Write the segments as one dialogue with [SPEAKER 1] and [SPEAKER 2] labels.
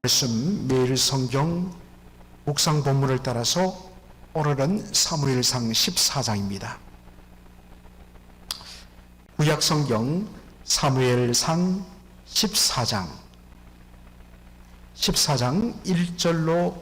[SPEAKER 1] 말씀 매일 성경 묵상 본문을 따라서 오늘은 사무엘상 14장입니다. 구약 성경 사무엘상 14장 1절로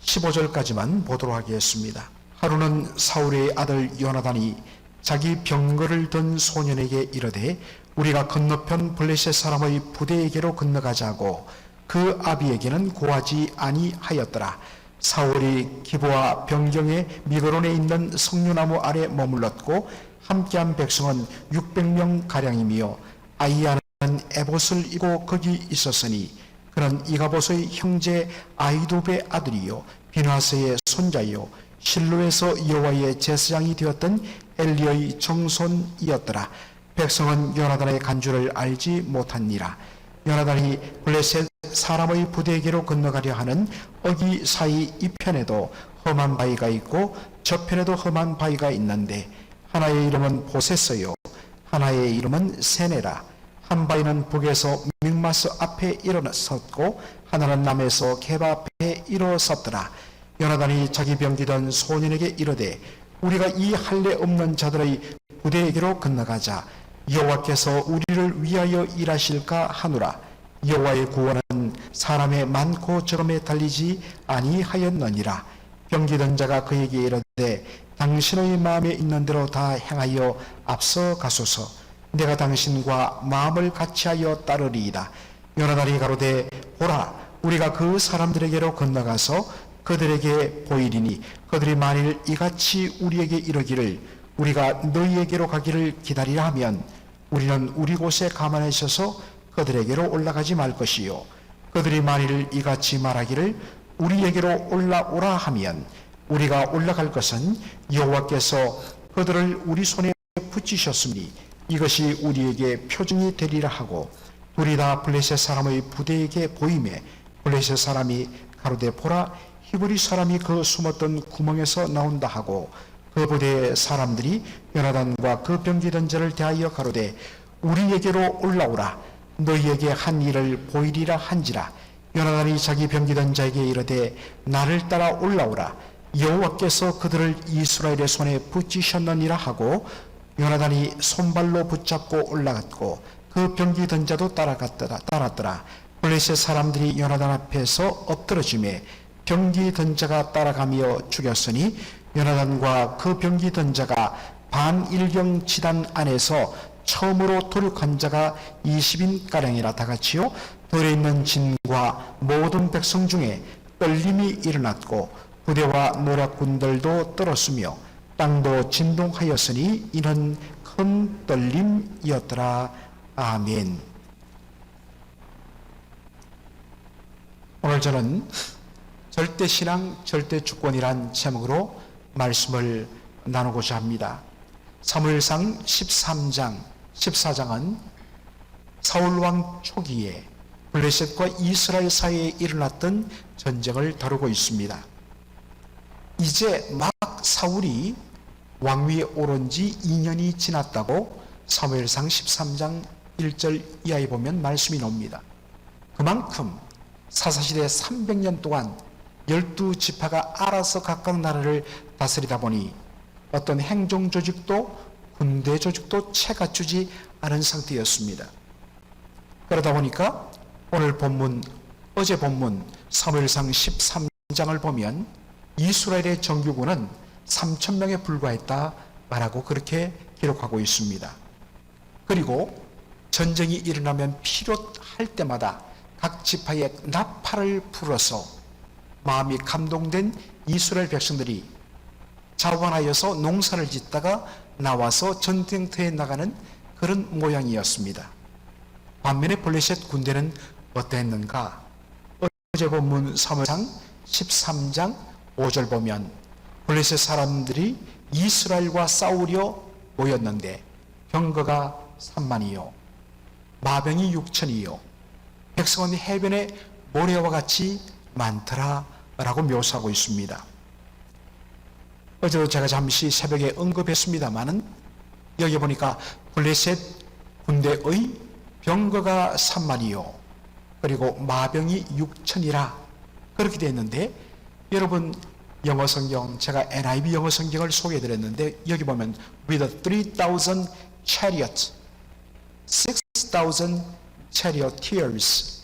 [SPEAKER 1] 15절까지만 보도록 하겠습니다. 하루는 사울의 아들 요나단이 자기 병거를 든 소년에게 이르되 우리가 건너편 블레셋 사람의 부대에게로 건너가자고 그 아비에게는 고하지 아니하였더라. 사울이 기브와 변경의 미그론에 있는 석류나무 아래 머물렀고 함께한 백성은 600명 가량이며 아이야는 에봇을 이고 거기 있었으니 그는 이가봇의 형제 아히두베의 아들이요 비나스의 손자요 실로에서 여호와의 제사장이 되었던 엘리의 정손이었더라. 백성은 요나단의 간주를 알지 못하니라. 요나단이 블레셋 사람의 부대에게로 건너가려 하는 어기 사이 이편에도 험한 바위가 있고 저편에도 험한 바위가 있는데 하나의 이름은 보세서요 하나의 이름은 세네라. 한 바위는 북에서 믹마스 앞에 일어섰고 하나는 남에서 게바 앞에 일어섰더라. 요나단이 자기 병기던 소년에게 이르되 우리가 이 할례 없는 자들의 부대에게로 건너가자. 여호와께서 우리를 위하여 일하실까 하노라. 여호와의 구원은 사람의 많고 적음에 달리지 아니하였느니라. 병기던 자가 그에게 이르되 당신의 마음에 있는 대로 다 행하여 앞서 가소서. 내가 당신과 마음을 같이하여 따르리이다. 요나단이 가로되 보라 우리가 그 사람들에게로 건너가서 그들에게 보이리니 그들이 만일 이같이 우리에게 이르기를 우리가 너희에게로 가기를 기다리라 하면 우리는 우리 곳에 가만히 있어서 그들에게로 올라가지 말 것이요 그들이 만일 이같이 말하기를 우리에게로 올라오라 하면 우리가 올라갈 것은 여호와께서 그들을 우리 손에 붙이셨으니 이것이 우리에게 표징이 되리라 하고 둘이 다 블레셋 사람의 부대에게 보이매 블레셋 사람이 가로되 보라 히브리 사람이 그 숨었던 구멍에서 나온다 하고 그 부대의 사람들이 요나단과 그 병기던 자를 대하여 가로되 우리에게로 올라오라 너희에게 한 일을 보이리라 한지라. 요나단이 자기 병기던 자에게 이르되 나를 따라 올라오라 여호와께서 그들을 이스라엘의 손에 붙이셨느니라 하고 요나단이 손발로 붙잡고 올라갔고 그 병기던 자도 따랐더라. 블레셋 사람들이 요나단 앞에서 엎드러지매 병기던 자가 따라가며 죽였으니 요나단과 그 병기던 자가 반일경 지단 안에서 처음으로 도륙한 자가 20인가량이라 다같이요 들에 있는 진과 모든 백성 중에 떨림이 일어났고 부대와 노략군들도 떨었으며 땅도 진동하였으니 이는 큰 떨림이었더라. 아멘. 오늘 저는 절대신앙 절대주권이란 제목으로 말씀을 나누고자 합니다. 사무엘상 14장은 사울왕 초기에 블레셋과 이스라엘 사이에 일어났던 전쟁을 다루고 있습니다. 이제 막 사울이 왕위에 오른 지 2년이 지났다고 사무엘상 13장 1절 이하에 보면 말씀이 나옵니다. 그만큼 사사시대 300년 동안 12지파가 알아서 각각 나라를 다스리다 보니 어떤 행정조직도 군대 조직도 채 갖추지 않은 상태였습니다. 그러다 보니까 오늘 본문, 어제 본문 사무엘상 13장을 보면 이스라엘의 정규군은 3,000명에 불과했다 말하고 그렇게 기록하고 있습니다. 그리고 전쟁이 일어나면 필요할 때마다 각 지파에 나팔을 불어서 마음이 감동된 이스라엘 백성들이 자원하여서 농사를 짓다가 나와서 전쟁터에 나가는 그런 모양이었습니다. 반면에 블레셋 군대는 어땠는가? 어제 본문 사무엘상 13장 5절 보면 블레셋 사람들이 이스라엘과 싸우려 모였는데 병거가 3만이요 마병이 6천이요 백성은 해변에 모래와 같이 많더라 라고 묘사하고 있습니다. 어제도 제가 잠시 새벽에 언급했습니다마는 여기 보니까 블레셋 군대의 병거가 3만이요 그리고 마병이 6천이라 그렇게 되어 있는데, 여러분 영어 성경, 제가 NIV 영어 성경을 소개해 드렸는데 여기 보면 with 3,000 chariots, 6,000 charioteers,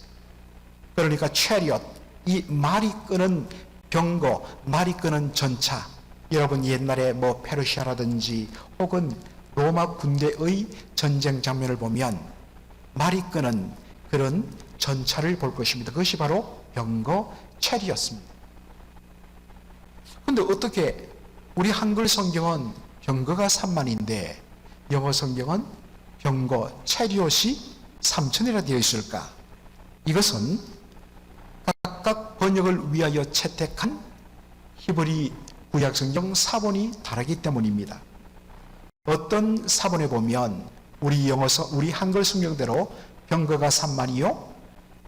[SPEAKER 1] 그러니까 chariot, 이 말이 끄는 병거, 말이 끄는 전차. 여러분 옛날에 뭐 페르시아라든지 혹은 로마 군대의 전쟁 장면을 보면 말이 끄는 그런 전차를 볼 것입니다. 그것이 바로 병거 체리였습니다. 근데 어떻게 우리 한글 성경은 병거가 3만인데 영어 성경은 병거 체리옷이 3천이나 되어 있을까? 이것은 각각 번역을 위하여 채택한 히브리 구약성경 사본이 다르기 때문입니다. 어떤 사본에 보면 우리 한글 성경대로 병거가 3만이요,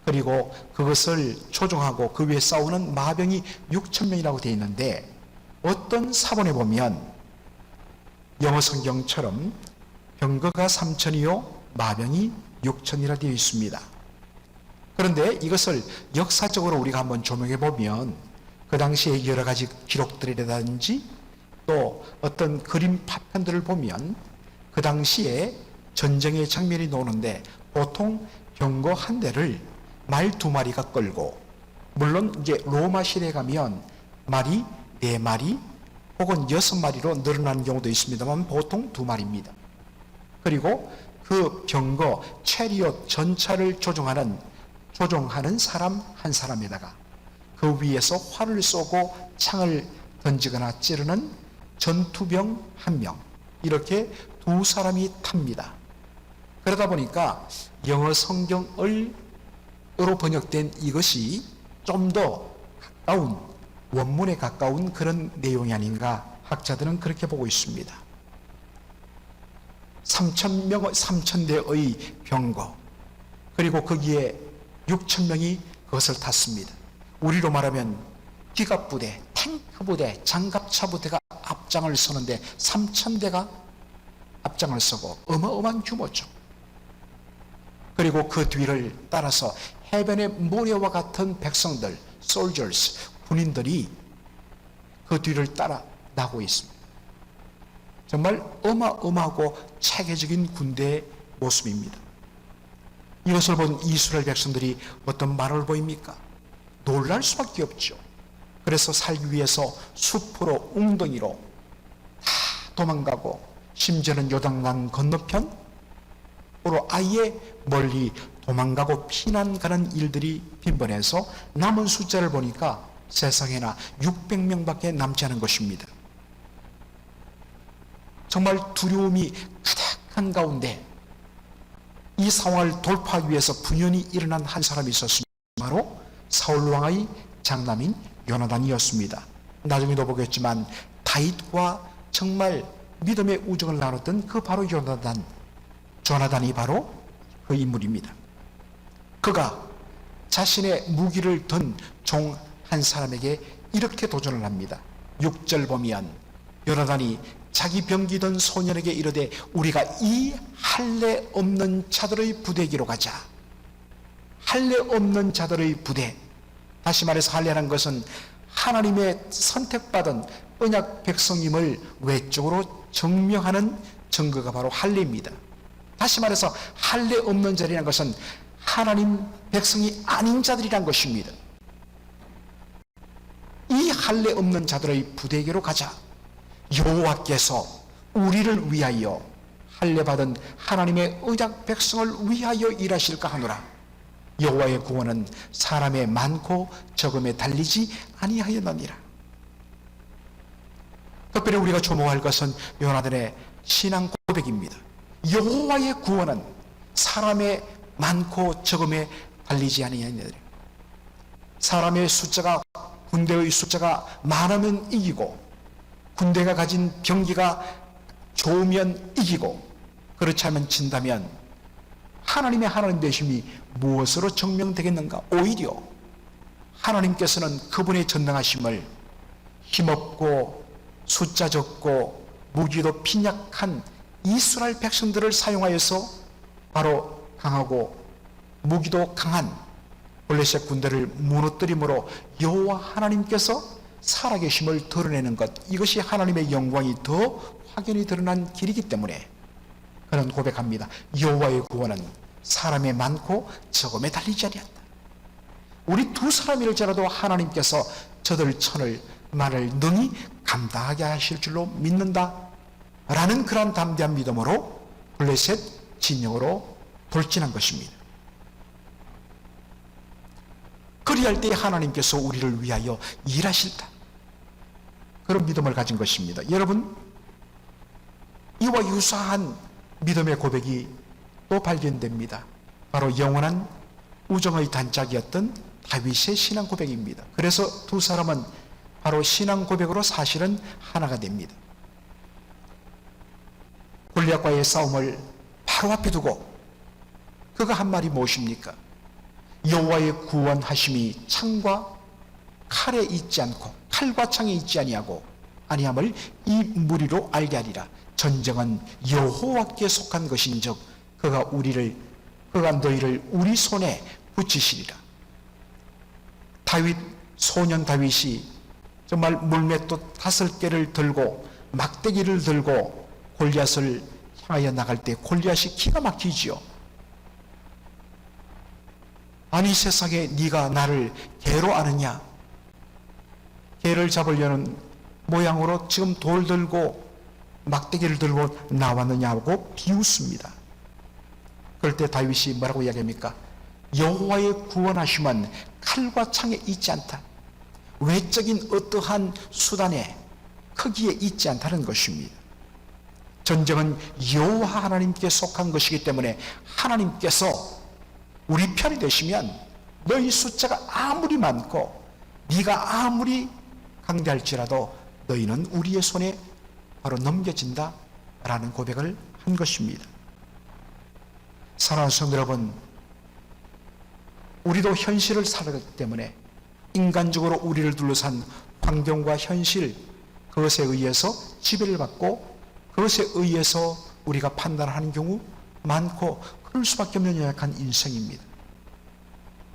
[SPEAKER 1] 그리고 그것을 조종하고 그 위에 싸우는 마병이 6천 명이라고 되어 있는데, 어떤 사본에 보면 영어 성경처럼 병거가 3천이요 마병이 6천이라 되어 있습니다. 그런데 이것을 역사적으로 우리가 한번 조명해 보면 그 당시에 여러 가지 기록들이라든지 또 어떤 그림 파편들을 보면 그 당시에 전쟁의 장면이 나오는데 보통 병거 한 대를 말 2마리가 끌고, 물론 이제 로마 시대에 가면 말이 4마리 혹은 6마리로 늘어나는 경우도 있습니다만 보통 2마리입니다. 그리고 그 병거 체리옷 전차를 조종하는 사람 한 사람에다가 그 위에서 활을 쏘고 창을 던지거나 찌르는 전투병 1명, 이렇게 2사람이 탑니다. 그러다 보니까 영어 성경으로 번역된 이것이 좀 더 가까운, 원문에 가까운 그런 내용이 아닌가 학자들은 그렇게 보고 있습니다. 3,000대의 병거, 그리고 거기에 6,000명이 그것을 탔습니다. 우리로 말하면 기갑부대, 탱크부대, 장갑차 부대가 앞장을 서는데 3,000대가 앞장을 서고 어마어마한 규모죠. 그리고 그 뒤를 따라서 해변의 모래와 같은 백성들, soldiers, 군인들이 그 뒤를 따라 나고 있습니다. 정말 어마어마하고 체계적인 군대의 모습입니다. 이것을 본 이스라엘 백성들이 어떤 말을 보입니까? 놀랄 수밖에 없죠. 그래서 살기 위해서 숲으로, 웅덩이로 다 도망가고, 심지어는 요단강 건너편으로 아예 멀리 도망가고 피난 가는 일들이 빈번해서 남은 숫자를 보니까 세상에나 600명밖에 남지 않은 것입니다. 정말 두려움이 가득한 가운데 이 상황을 돌파하기 위해서 분연히 일어난 한 사람이 있었습니다. 바로 사울 왕의 장남인 요나단이었습니다. 나중에도 보겠지만 다윗과 정말 믿음의 우정을 나눴던 그 바로 조나단이 바로 그 인물입니다. 그가 자신의 무기를 든 종 한 사람에게 이렇게 도전을 합니다. 6절 보면 요나단이 자기 병기던 소년에게 이르되 우리가 이 할례 없는 자들의 부대에게로 가자. 할례 없는 자들의 부대, 다시 말해서 할례라는 것은 하나님의 선택받은 언약 백성임을 외적으로 증명하는 증거가 바로 할례입니다. 다시 말해서 할례 없는 자들이라는 것은 하나님 백성이 아닌 자들이란 것입니다. 이 할례 없는 자들의 부대에게로 가자. 여호와께서 우리를 위하여 할례 받은 하나님의 언약 백성을 위하여 일하실까 하노라. 여호와의 구원은 사람의 많고 적음에 달리지 아니하였느니라. 특별히 우리가 주목할 것은 요나단의 신앙 고백입니다. 여호와의 구원은 사람의 많고 적음에 달리지 아니하느니라. 사람의 숫자가, 군대의 숫자가 많으면 이기고, 군대가 가진 병기가 좋으면 이기고, 그렇지 않으면 진다면 하나님의 하나님 되심이 무엇으로 증명되겠는가? 오히려 하나님께서는 그분의 전능하심을 힘없고 숫자 적고 무기도 빈약한 이스라엘 백성들을 사용하여서 바로 강하고 무기도 강한 블레셋 군대를 무너뜨림으로 여호와 하나님께서 살아계심을 드러내는 것, 이것이 하나님의 영광이 더 확연히 드러난 길이기 때문에 그는 고백합니다. 여호와의 구원은 사람의 많고 적음에 달리지 아니한다. 우리 두 사람일지라도 하나님께서 저들 천을 만을 능히 감당하게 하실 줄로 믿는다 라는 그러한 담대한 믿음으로 블레셋 진영으로 돌진한 것입니다. 그리할 때 하나님께서 우리를 위하여 일하실다, 그런 믿음을 가진 것입니다. 여러분, 이와 유사한 믿음의 고백이 또 발견됩니다. 바로 영원한 우정의 단짝이었던 다윗의 신앙 고백입니다. 그래서 두 사람은 바로 신앙 고백으로 사실은 하나가 됩니다. 골리앗과의 싸움을 바로 앞에 두고 그가 한 말이 무엇입니까? 여호와의 구원하심이 창과 칼에 있지 않고 칼과 창에 있지 아니함을 이 무리로 알게 하리라. 전쟁은 여호와께 속한 것인즉 그가 너희를 우리 손에 붙이시리라. 소년 다윗이 정말 물맷돌 5개를 들고 막대기를 들고 골리앗을 향하여 나갈 때 골리앗이 기가 막히지요. 아니 세상에 네가 나를 개로 아느냐? 개를 잡으려는 모양으로 지금 돌 들고 막대기를 들고 나왔느냐고 비웃습니다. 그럴 때 다윗이 뭐라고 이야기합니까? 여호와의 구원하심은 칼과 창에 있지 않다. 외적인 어떠한 수단에 크기에 있지 않다는 것입니다. 전쟁은 여호와 하나님께 속한 것이기 때문에 하나님께서 우리 편이 되시면 너희 숫자가 아무리 많고 네가 아무리 강대할지라도 너희는 우리의 손에 바로 넘겨진다 라는 고백을 한 것입니다. 사랑하는 성도 여러분, 우리도 현실을 살아가기 때문에 인간적으로 우리를 둘러싼 환경과 현실, 그것에 의해서 지배를 받고 그것에 의해서 우리가 판단하는 경우 많고 그럴 수밖에 없는 연약한 인생입니다.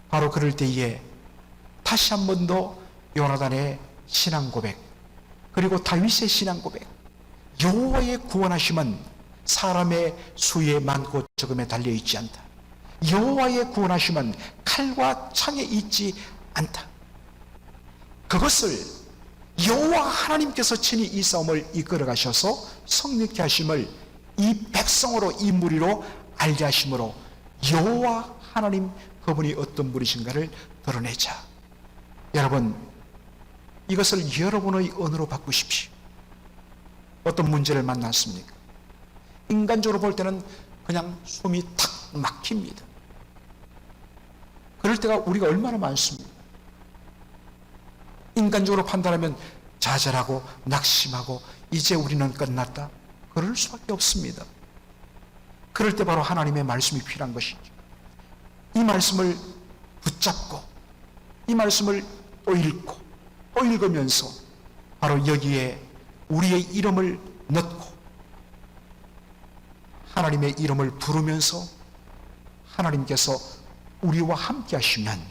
[SPEAKER 1] 바로 그럴 때에 다시 한 번 더 요나단의 신앙 고백, 그리고 다윗의 신앙 고백, 여호와의 구원하심은 사람의 수에 많고 적음에 달려있지 않다. 여호와의 구원하심은 칼과 창에 있지 않다. 그것을 여호와 하나님께서 친히 이 싸움을 이끌어 가셔서 성립케 하심을 이 백성으로, 이 무리로 알게 하심으로 여호와 하나님 그분이 어떤 분이신가를 드러내자. 여러분, 이것을 여러분의 언어로 바꾸십시오. 어떤 문제를 만났습니까? 인간적으로 볼 때는 그냥 숨이 탁 막힙니다. 그럴 때가 우리가 얼마나 많습니까? 인간적으로 판단하면 좌절하고 낙심하고 이제 우리는 끝났다, 그럴 수밖에 없습니다. 그럴 때 바로 하나님의 말씀이 필요한 것이죠. 이 말씀을 붙잡고 이 말씀을 또 읽고 또 읽으면서 바로 여기에 우리의 이름을 넣고 하나님의 이름을 부르면서 하나님께서 우리와 함께 하시면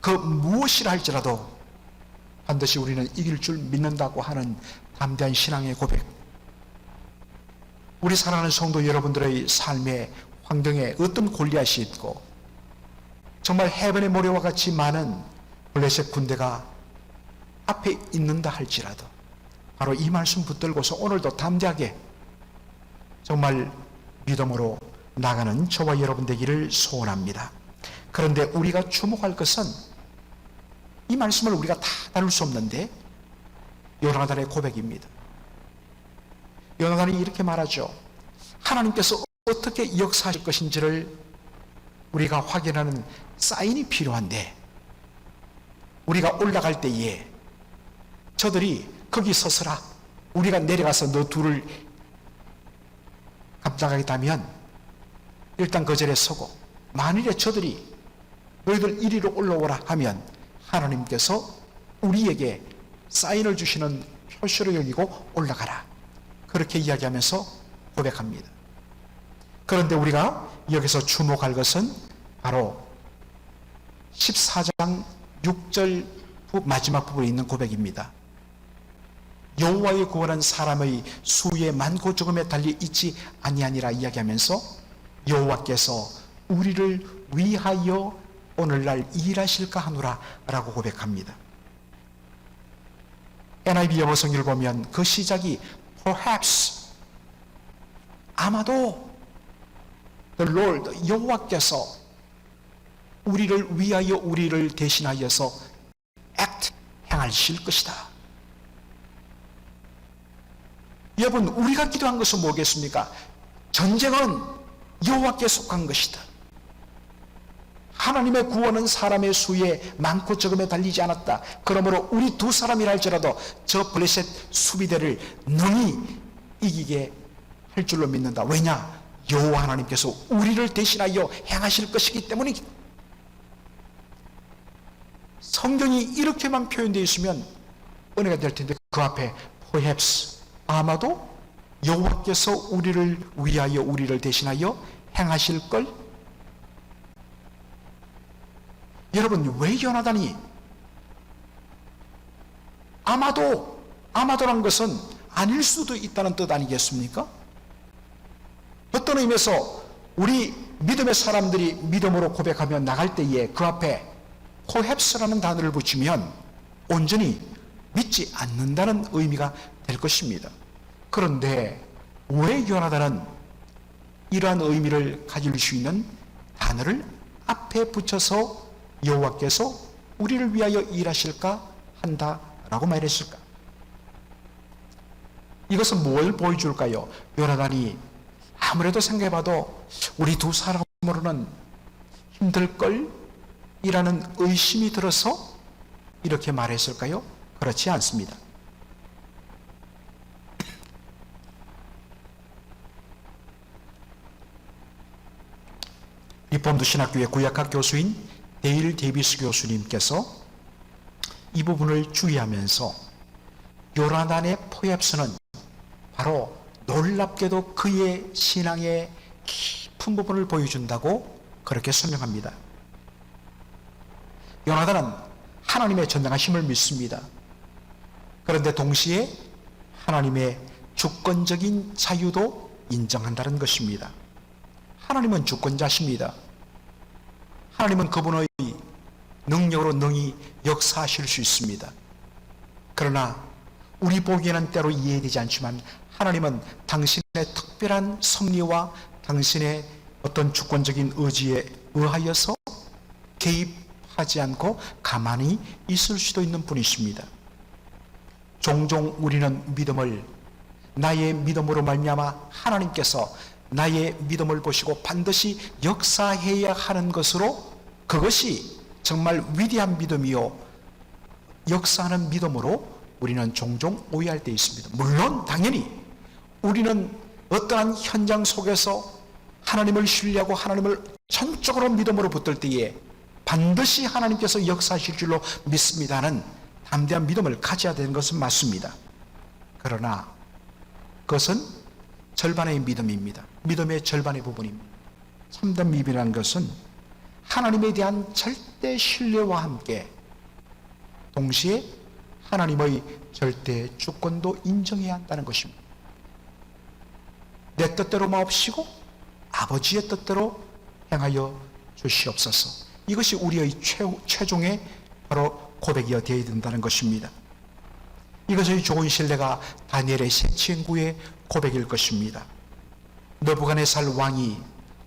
[SPEAKER 1] 그 무엇이라 할지라도 반드시 우리는 이길 줄 믿는다고 하는 담대한 신앙의 고백, 우리 사랑하는 성도 여러분들의 삶의 환경에 어떤 골리앗이 있고 정말 해변의 모래와 같이 많은 블레셋 군대가 앞에 있는다 할지라도 바로 이 말씀 붙들고서 오늘도 담대하게 정말 믿음으로 나가는 저와 여러분 되기를 소원합니다. 그런데 우리가 주목할 것은 이 말씀을 우리가 다 다룰 수 없는데 요나단의 고백입니다. 요나단이 이렇게 말하죠. 하나님께서 어떻게 역사하실 것인지를 우리가 확인하는 사인이 필요한데 우리가 올라갈 때에 저들이 거기 서서라, 우리가 내려가서 너 둘을 감당하겠다면 일단 그 자리에 서고, 만일에 저들이 너희들 이리로 올라오라 하면 하나님께서 우리에게 사인을 주시는 표시로 여기고 올라가라, 그렇게 이야기하면서 고백합니다. 그런데 우리가 여기서 주목할 것은 바로 14장 6절 마지막 부분에 있는 고백입니다. 여호와의 구원은 사람의 수의 많고 적음에 달려 있지 아니하니라 이야기하면서 여호와께서 우리를 위하여 오늘날 일하실까 하노라 라고 고백합니다. NIV 영어 성경을 보면 그 시작이 perhaps, 아마도 the Lord, 여호와께서 우리를 위하여 우리를 대신하여서 act, 행하실 것이다. 여러분, 우리가 기도한 것은 뭐겠습니까? 전쟁은 여호와께 속한 것이다. 하나님의 구원은 사람의 수에 많고 적음에 달리지 않았다. 그러므로 우리 두 사람이라 할지라도 저 블레셋 수비대를 능히 이기게 할 줄로 믿는다. 왜냐? 여호와 하나님께서 우리를 대신하여 행하실 것이기 때문이다. 성경이 이렇게만 표현되어 있으면 은혜가 될 텐데 그 앞에 perhaps, 아마도 여호와께서 우리를 위하여 우리를 대신하여 행하실 걸. 여러분, 왜 요나단이 아마도란 것은 아닐 수도 있다는 뜻 아니겠습니까? 어떤 의미에서 우리 믿음의 사람들이 믿음으로 고백하며 나갈 때에 그 앞에 perhaps라는 단어를 붙이면 온전히 믿지 않는다는 의미가 될 것입니다. 그런데 왜 요나단은 이러한 의미를 가질 수 있는 단어를 앞에 붙여서 여호와께서 우리를 위하여 일하실까 한다라고 말했을까? 이것은 뭘 보여줄까요? 요나단이 아무래도 생각해봐도 우리 두 사람으로는 힘들걸? 이라는 의심이 들어서 이렇게 말했을까요? 그렇지 않습니다. 리폼드 신학교의 구약학 교수인 데일 데이비스 교수님께서 이 부분을 주의하면서 요나단의 포앱스는 바로 놀랍게도 그의 신앙의 깊은 부분을 보여준다고 그렇게 설명합니다. 요나단은 하나님의 전능하심을 믿습니다. 그런데 동시에 하나님의 주권적인 자유도 인정한다는 것입니다. 하나님은 주권자십니다. 하나님은 그분의 능력으로 능히 역사하실 수 있습니다. 그러나 우리 보기에는 때로 이해되지 않지만 하나님은 당신의 특별한 섭리와 당신의 어떤 주권적인 의지에 의하여서 개입하지 않고 가만히 있을 수도 있는 분이십니다. 종종 우리는 믿음을 나의 믿음으로 말미암아 하나님께서 나의 믿음을 보시고 반드시 역사해야 하는 것으로, 그것이 정말 위대한 믿음이요 역사하는 믿음으로 우리는 종종 오해할 때 있습니다. 물론 당연히 우리는 어떠한 현장 속에서 하나님을 신뢰하고 하나님을 전적으로 믿음으로 붙들 때에 반드시 하나님께서 역사하실 줄로 믿습니다는 담대한 믿음을 가져야 되는 것은 맞습니다. 그러나 그것은 절반의 믿음입니다. 믿음의 절반의 부분입니다. 참된 믿음이라는 것은 하나님에 대한 절대 신뢰와 함께 동시에 하나님의 절대 주권도 인정해야 한다는 것입니다. 내 뜻대로 마옵시고 아버지의 뜻대로 행하여 주시옵소서. 이것이 우리의 최종의 바로 고백이어 되어야 된다는 것입니다. 이것의 좋은 신뢰가 다니엘의 새 친구의 고백일 것입니다. 느부갓네살 왕이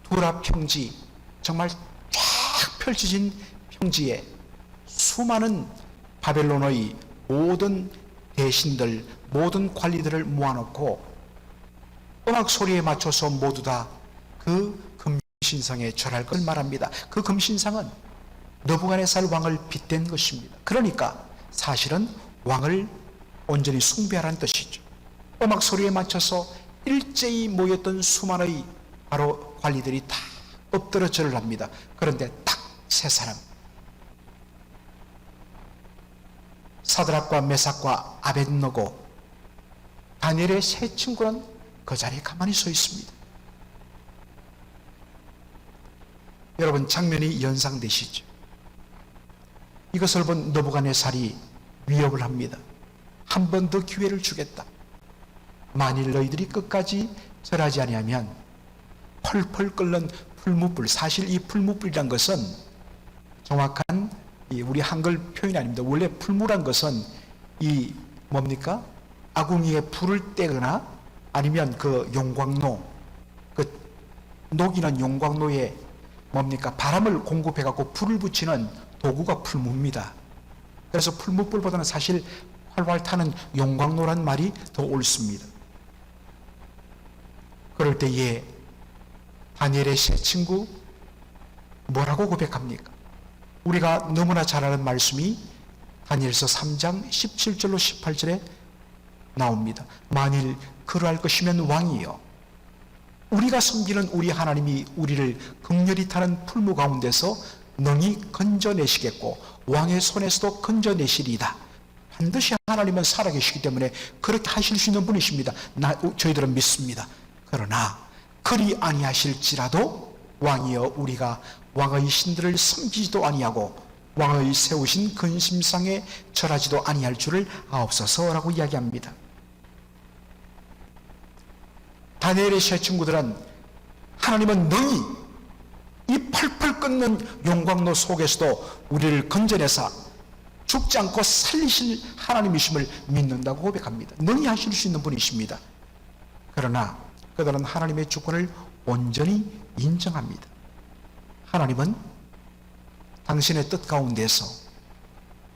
[SPEAKER 1] 두라 평지, 정말 쫙 펼쳐진 평지에 수많은 바벨론의 모든 대신들, 모든 관리들을 모아놓고 음악 소리에 맞춰서 모두 다 그 금신상에 절할 걸 말합니다. 그 금신상은 느부갓네살 왕을 빗댄 것입니다. 그러니까 사실은 왕을 온전히 숭배하라는 뜻이죠. 음악 소리에 맞춰서 일제히 모였던 수많은 바로 관리들이 다 엎드려 절을 합니다. 그런데 딱 세 사람, 사드락과 메삭과 아벳느고, 다니엘의 세 친구는 그 자리에 가만히 서 있습니다. 여러분, 장면이 연상되시죠? 이것을 본 느부갓네살이 위협을 합니다. 한 번 더 기회를 주겠다. 만일 너희들이 끝까지 절하지 아니하면 펄펄 끓는 풀무불, 사실 이 풀무불이란 것은 정확한 우리 한글 표현이 아닙니다. 원래 풀무란 것은 이 뭡니까? 아궁이에 불을 떼거나 아니면 그 용광로, 그 녹이는 용광로에 뭡니까? 바람을 공급해 갖고 불을 붙이는 도구가 풀무입니다. 그래서 풀무불보다는 사실 활활 타는 용광로란 말이 더 옳습니다. 그럴 때에 다니엘의 세 친구 뭐라고 고백합니까? 우리가 너무나 잘 아는 말씀이 다니엘서 3장 17절로 18절에 나옵니다. 만일 그러할 것이면 왕이여, 우리가 섬기는 우리 하나님이 우리를 극렬히 타는 풀무 가운데서 능히 건져내시겠고 왕의 손에서도 건져내시리이다. 반드시 하나님은 살아계시기 때문에 그렇게 하실 수 있는 분이십니다. 저희들은 믿습니다. 그러나 그리 아니하실지라도 왕이여, 우리가 왕의 신들을 섬기지도 아니하고 왕의 세우신 근심상에 절하지도 아니할 줄을 아옵소서라고 이야기합니다. 다니엘의 세 친구들은 하나님은 능히 이 펄펄 끓는 용광로 속에서도 우리를 건져내사 죽지 않고 살리실 하나님이심을 믿는다고 고백합니다. 능히 하실 수 있는 분이십니다. 그러나 그들은 하나님의 주권을 온전히 인정합니다. 하나님은 당신의 뜻 가운데서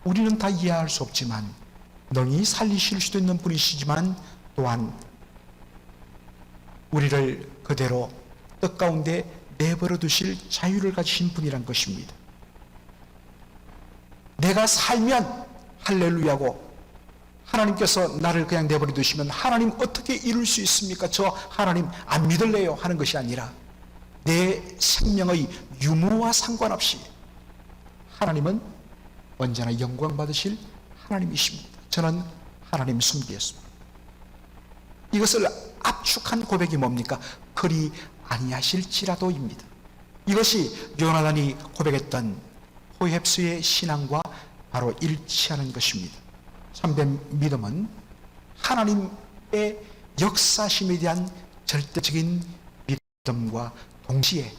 [SPEAKER 1] 우리는 다 이해할 수 없지만 능히 살리실 수도 있는 분이시지만 또한 우리를 그대로 뜻 가운데 내버려 두실 자유를 가지신 분이란 것입니다. 내가 살면 할렐루야고 하나님께서 나를 그냥 내버려 두시면 하나님 어떻게 이룰 수 있습니까? 저 하나님 안 믿을래요 하는 것이 아니라 내 생명의 유무와 상관없이 하나님은 언제나 영광 받으실 하나님이십니다. 저는 하나님 숨기겠습니다. 이것을 압축한 고백이 뭡니까? 그리 아니하실지라도입니다. 이것이 요나단이 고백했던 호렙스의 신앙과 바로 일치하는 것입니다. 참된 믿음은 하나님의 역사심에 대한 절대적인 믿음과 동시에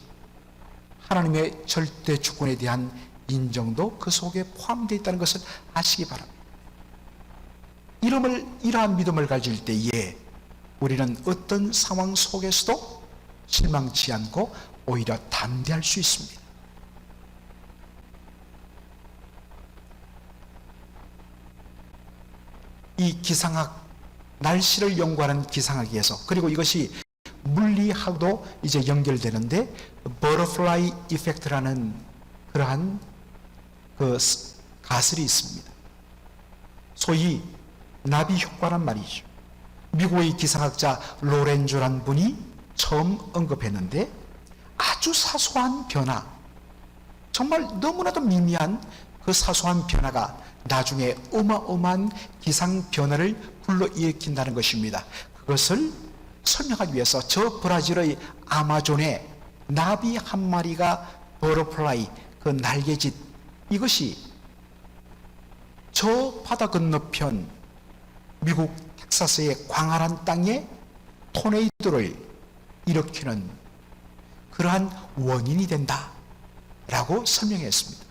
[SPEAKER 1] 하나님의 절대 주권에 대한 인정도 그 속에 포함되어 있다는 것을 아시기 바랍니다. 이러한 믿음을 가질 때에 우리는 어떤 상황 속에서도 실망치 않고 오히려 담대할 수 있습니다. 이 기상학, 날씨를 연구하는 기상학에서, 그리고 이것이 물리학도 이제 연결되는데 버터플라이 이펙트라는 그러한 그 가설이 있습니다. 소위 나비 효과란 말이죠. 미국의 기상학자 로렌조란 분이 처음 언급했는데 아주 사소한 변화, 정말 너무나도 미미한 그 사소한 변화가 나중에 어마어마한 기상 변화를 불러일으킨다는 것입니다. 그것을 설명하기 위해서 저 브라질의 아마존에 나비 한 마리가 버터플라이, 그 날개짓, 이것이 저 바다 건너편 미국 텍사스의 광활한 땅에 토네이도를 일으키는 그러한 원인이 된다라고 설명했습니다.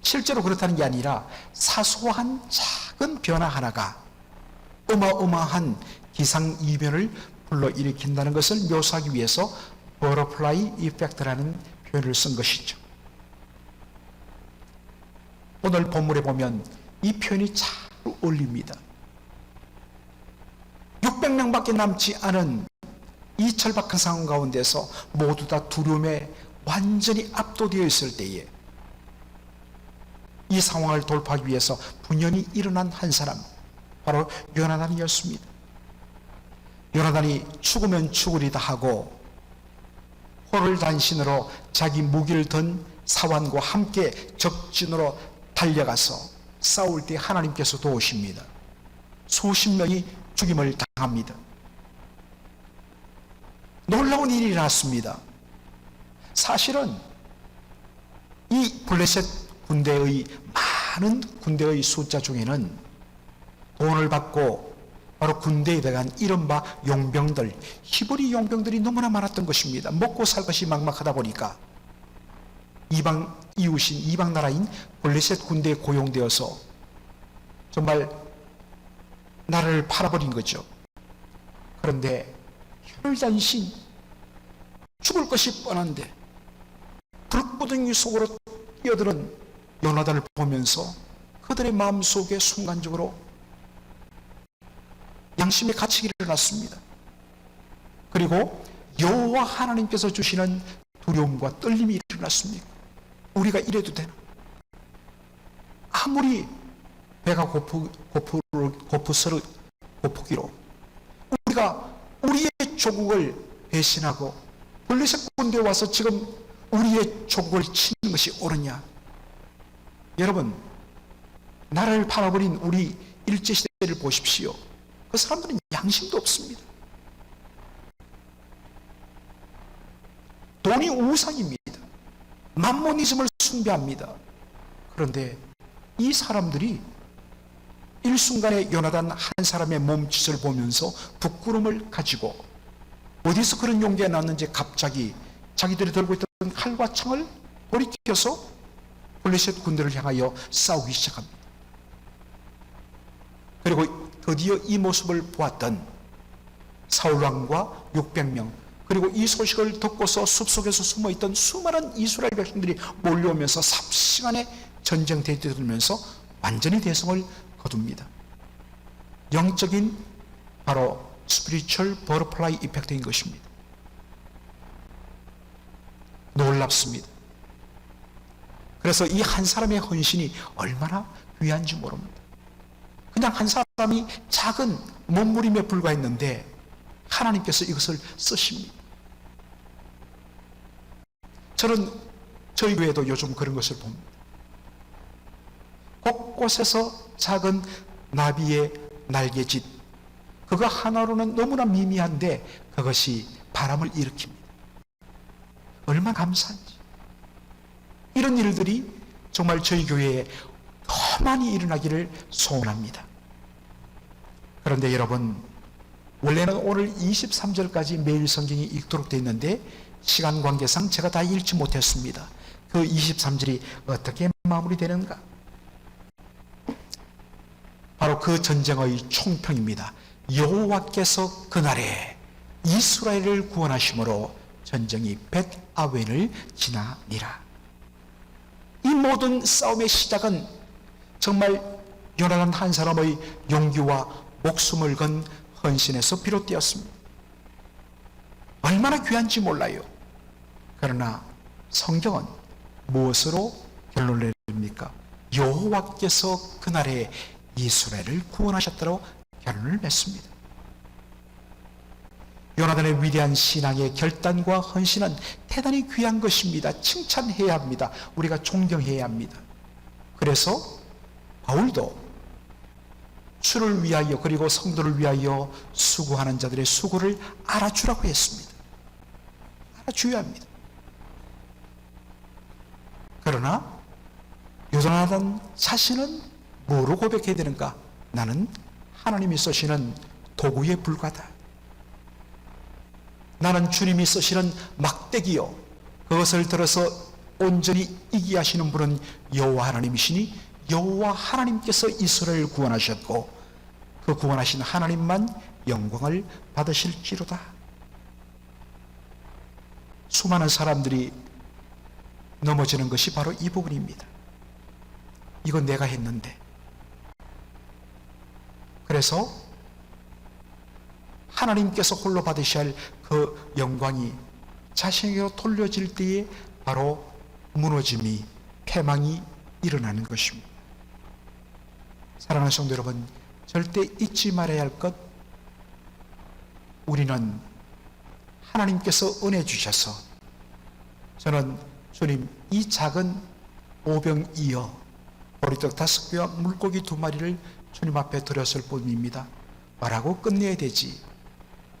[SPEAKER 1] 실제로 그렇다는 게 아니라 사소한 작은 변화 하나가 어마어마한 기상 이변을 불러일으킨다는 것을 묘사하기 위해서 버터플라이 이펙트라는 표현을 쓴 것이죠. 오늘 본문에 보면 이 표현이 잘 어울립니다. 600명밖에 남지 않은 이 절박한 상황 가운데서 모두 다 두려움에 완전히 압도되어 있을 때에 이 상황을 돌파하기 위해서 분연히 일어난 한 사람, 바로 요나단이었습니다. 요나단이 죽으면 죽으리다 하고 호를 단신으로 자기 무기를 든 사환과 함께 적진으로 달려가서 싸울 때 하나님께서 도우십니다. 수십 명이 죽임을 당합니다. 놀라운 일이 일어났습니다. 사실은 이 블레셋 많은 군대의 숫자 중에는 돈을 받고 바로 군대에 들어간 이른바 용병들, 히브리 용병들이 너무나 많았던 것입니다. 먹고 살 것이 막막하다 보니까 이웃인 이방 나라인 블레셋 군대에 고용되어서 정말 나라를 팔아버린 거죠. 그런데 혈단신 죽을 것이 뻔한데 불구덩이 속으로 뛰어드는 요나단을 보면서 그들의 마음속에 순간적으로 양심의 가책이 일어났습니다. 그리고 여호와 하나님께서 주시는 두려움과 떨림이 일어났습니다. 우리가 이래도 되나? 아무리 배가 고프기로 우리가 우리의 조국을 배신하고 블레셋 군대에 와서 지금 우리의 조국을 치는 것이 옳으냐? 여러분, 나라를 팔아버린 우리 일제시대를 보십시오. 그 사람들은 양심도 없습니다. 돈이 우상입니다. 만모니즘을 숭배합니다. 그런데 이 사람들이 일순간에 요나단 한 사람의 몸짓을 보면서 부끄러움을 가지고 어디서 그런 용기가 났는지 갑자기 자기들이 들고 있던 칼과 창을 돌이켜서 블레셋 군대를 향하여 싸우기 시작합니다. 그리고 드디어 이 모습을 보았던 사울왕과 600명, 그리고 이 소식을 듣고서 숲속에서 숨어있던 수많은 이스라엘 백성들이 몰려오면서 삽시간에 전쟁터에 들면서 완전히 대성을 거둡니다. 영적인 바로 스피리추얼 버터플라이 이펙트인 것입니다. 놀랍습니다. 그래서 이 한 사람의 헌신이 얼마나 귀한지 모릅니다. 그냥 한 사람이 작은 몸부림에 불과했는데 하나님께서 이것을 쓰십니다. 저는 저희 교회도 요즘 그런 것을 봅니다. 곳곳에서 작은 나비의 날개짓, 그거 하나로는 너무나 미미한데 그것이 바람을 일으킵니다. 얼마나 감사한지. 이런 일들이 정말 저희 교회에 더 많이 일어나기를 소원합니다. 그런데 여러분, 원래는 오늘 23절까지 매일 성경이 읽도록 되어 있는데 시간 관계상 제가 다 읽지 못했습니다. 그 23절이 어떻게 마무리되는가? 바로 그 전쟁의 총평입니다. 여호와께서 그날에 이스라엘을 구원하심으로 전쟁이 벳아웬을 지나니라. 이 모든 싸움의 시작은 정말 요나단 한 사람의 용기와 목숨을 건 헌신에서 비롯되었습니다. 얼마나 귀한지 몰라요. 그러나 성경은 무엇으로 결론을 내립니까? 여호와께서 그날에 이스라엘을 구원하셨다고 결론을 맺습니다. 요나단의 위대한 신앙의 결단과 헌신은 대단히 귀한 것입니다. 칭찬해야 합니다. 우리가 존경해야 합니다. 그래서 바울도 주를 위하여 그리고 성도를 위하여 수고하는 자들의 수고를 알아주라고 했습니다. 알아줘야 합니다. 그러나 요나단 자신은 뭐로 고백해야 되는가? 나는 하나님이 쓰시는 도구에 불과하다. 나는 주님이 쓰시는 막대기요, 그것을 들어서 온전히 이기게 하시는 분은 여호와 하나님이시니 여호와 하나님께서 이스라엘을 구원하셨고 그 구원하신 하나님만 영광을 받으실지로다. 수많은 사람들이 넘어지는 것이 바로 이 부분입니다. 이건 내가 했는데. 그래서 하나님께서 홀로 받으셔야 할 그 영광이 자신에게로 돌려질 때에 바로 무너짐이, 패망이 일어나는 것입니다. 사랑하는 성도 여러분, 절대 잊지 말아야 할 것, 우리는 하나님께서 은혜 주셔서, 저는 주님 이 작은 오병이어 보리떡 5개와 물고기 2마리를 주님 앞에 드렸을 뿐입니다 말하고 끝내야 되지.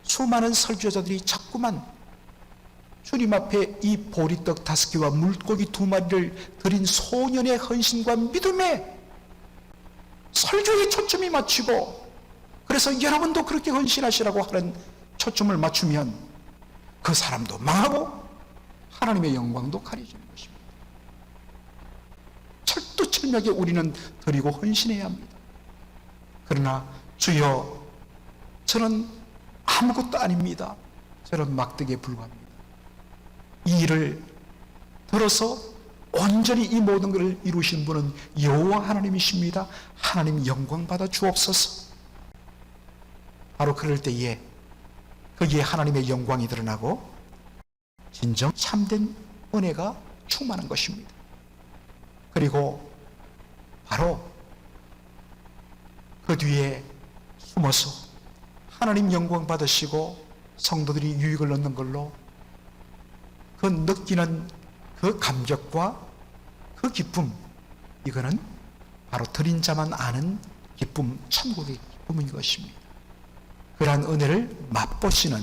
[SPEAKER 1] 수많은 설교자들이 자꾸만 주님 앞에 이 보리떡 5개와 물고기 2마리를 드린 소년의 헌신과 믿음에 설교에 초점이 맞추고, 그래서 여러분도 그렇게 헌신하시라고 하는 초점을 맞추면 그 사람도 망하고 하나님의 영광도 가려지는 것입니다. 철두철미하게 우리는 드리고 헌신해야 합니다. 그러나 주여, 저는 아무것도 아닙니다. 저는 막대기에 불과합니다. 이 일을 들어서 온전히 이 모든 것을 이루신 분은 여호와 하나님이십니다. 하나님 영광 받아 주옵소서. 바로 그럴 때에 거기에 하나님의 영광이 드러나고 진정 참된 은혜가 충만한 것입니다. 그리고 바로 그 뒤에 숨어서 하나님 영광 받으시고 성도들이 유익을 얻는 걸로 그 느끼는 그 감격과 그 기쁨, 이거는 바로 드린 자만 아는 기쁨, 천국의 기쁨인 것입니다. 그러한 은혜를 맛보시는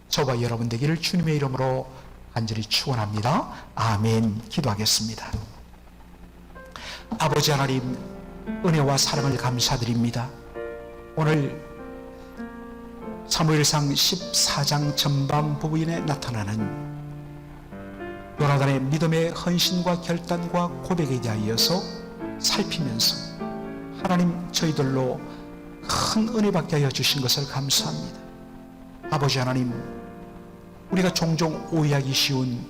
[SPEAKER 1] 저와 여러분 되기를 주님의 이름으로 간절히 축원합니다. 아멘. 기도하겠습니다. 아버지 하나님, 은혜와 사랑을 감사드립니다. 오늘 사무엘상 14장 전반 부분에 나타나는 요나단의 믿음의 헌신과 결단과 고백에 대하여서 살피면서 하나님, 저희들로 큰 은혜 받게 하여 주신 것을 감사합니다. 아버지 하나님, 우리가 종종 오해하기 쉬운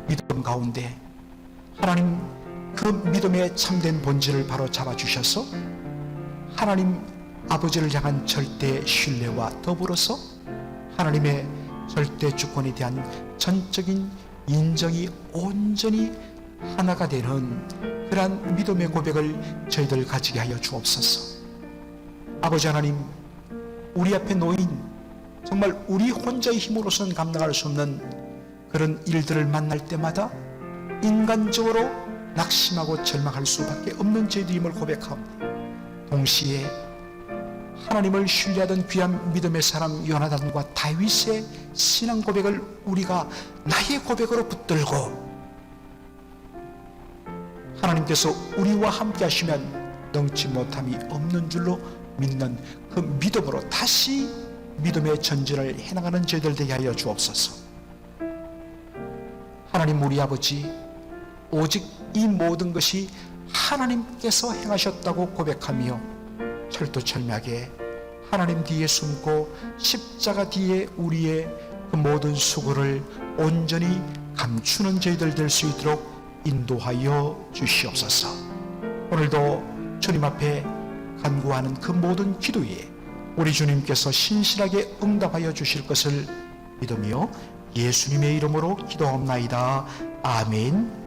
[SPEAKER 1] 믿음 가운데 하나님, 그 믿음의 참된 본질을 바로 잡아주셔서 하나님 아버지를 향한 절대 신뢰와 더불어서 하나님의 절대 주권에 대한 전적인 인정이 온전히 하나가 되는 그러한 믿음의 고백을 저희들 가지게 하여 주옵소서. 아버지 하나님, 우리 앞에 놓인 정말 우리 혼자의 힘으로서는 감당할 수 없는 그런 일들을 만날 때마다 인간적으로 낙심하고 절망할 수밖에 없는 저희들임을 고백합니다. 동시에 하나님을 신뢰하던 귀한 믿음의 사람 요나단과 다윗의 신앙 고백을 우리가 나의 고백으로 붙들고 하나님께서 우리와 함께 하시면 능치 못함이 없는 줄로 믿는 그 믿음으로 다시 믿음의 전진을 해나가는 저희들 되게 하여 주옵소서. 하나님 우리 아버지, 오직 이 모든 것이 하나님께서 행하셨다고 고백하며 철두철미하게 하나님 뒤에 숨고 십자가 뒤에 우리의 그 모든 수고를 온전히 감추는 저희들 될 수 있도록 인도하여 주시옵소서. 오늘도 주님 앞에 간구하는 그 모든 기도에 우리 주님께서 신실하게 응답하여 주실 것을 믿으며 예수님의 이름으로 기도하옵나이다. 아멘.